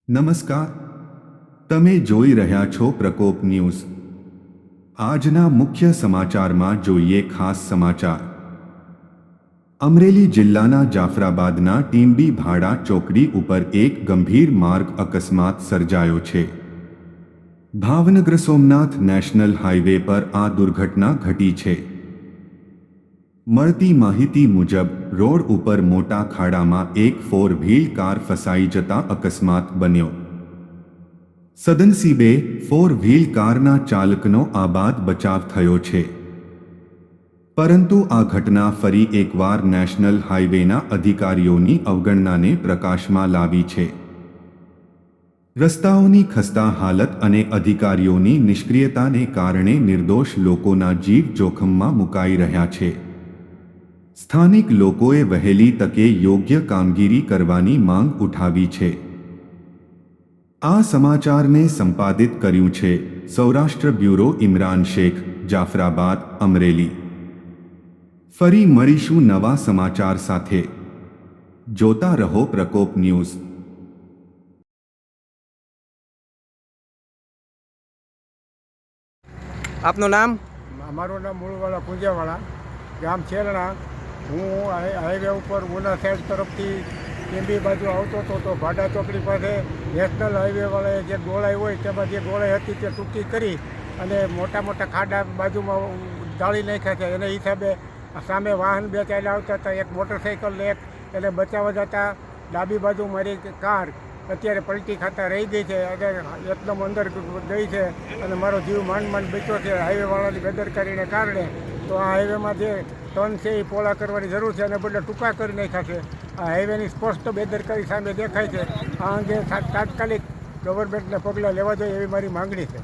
નમસ્કાર, તમે જોઈ રહ્યા છો પ્રકોપ ન્યૂઝ। આજના મુખ્ય સમાચારમાં જોઈએ ખાસ સમાચાર। અમરેલી જિલ્લાના જાફરાબાદના ટીમ્બી ભાડા ચોકડી ઉપર એક ગંભીર માર્ગ અકસ્માત સર્જાયો છે। ભાવનગર સોમનાથ નેશનલ હાઈવે પર આ દુર્ઘટના ઘટી છે। મળતી માહિતી મુજબ રોડ ઉપર મોટા ખાડામાં એક 4 વ્હીલ કાર ફસાઈ જતા અકસ્માત બન્યો। સદનસીબે 4 વ્હીલ કારના ચાલકનો આબાદ બચાવ થયો છે, પરંતુ આ ઘટના ફરી એકવાર નેશનલ હાઈવેના અધિકારીઓની અવગણનાને પ્રકાશમાં લાવી છે। રસ્તાઓની ખસ્તા હાલત અને અધિકારીઓની નિષ્ક્રિયતાને કારણે નિર્દોષ લોકોના જીવ જોખમમાં મુકાઈ રહ્યા છે। સ્થાનિક લોકોએ વહેલી તકે યોગ્ય કામગીરી કરવાની માંગ ઉઠાવી છે। આ સમાચારને સંપાદિત કર્યું છે સૌરાષ્ટ્ર બ્યુરો ઇમરાન શેખ, જાફરાબાદ, અમરેલી। ફરી મળીશું નવા સમાચાર સાથે। જોતા રહો પ્રકોપ ન્યૂઝ। આપનું નામ? અમારું નામ મૂળવાળા પૂંજાવાળા, ગામ છેલણા। હું હાઈવે ઉપર ઉના સાઈડ તરફથી ટીમ્બી બાજુ આવતો હતો તો ભાડા ચોકડી પાસે નેશનલ હાઈવેવાળાએ જે ગોળાઈ હોય તેમાં જે ગોળાઈ હતી તે ટૂંકી કરી અને મોટા મોટા ખાડા બાજુમાં ઢાળી નાખ્યા છે। એને હિસાબે સામે વાહન બે ચાલ્યા આવતા હતા, એક મોટરસાઇકલ એક એને બચાવવા જતાં ડાબી બાજુ મારી કાર અત્યારે પલટી ખાતા રહી ગઈ છે અને એકદમ અંદર ગઈ છે અને મારો જીવ માંડ બચ્યો છે હાઈવેવાળાની બેદરકારીને કારણે। તો આ હાઈવેમાં જે ટર્ન છે એ પોળા કરવાની જરૂર છે અને બદલે ટૂંકા કરી નાખ્યા છે। આ હાઈવેની સ્પષ્ટ બેદરકારી સામે દેખાય છે। આ અંગે તાત્કાલિક ગવર્મેન્ટને પગલાં લેવા જોઈએ એવી મારી માંગણી છે।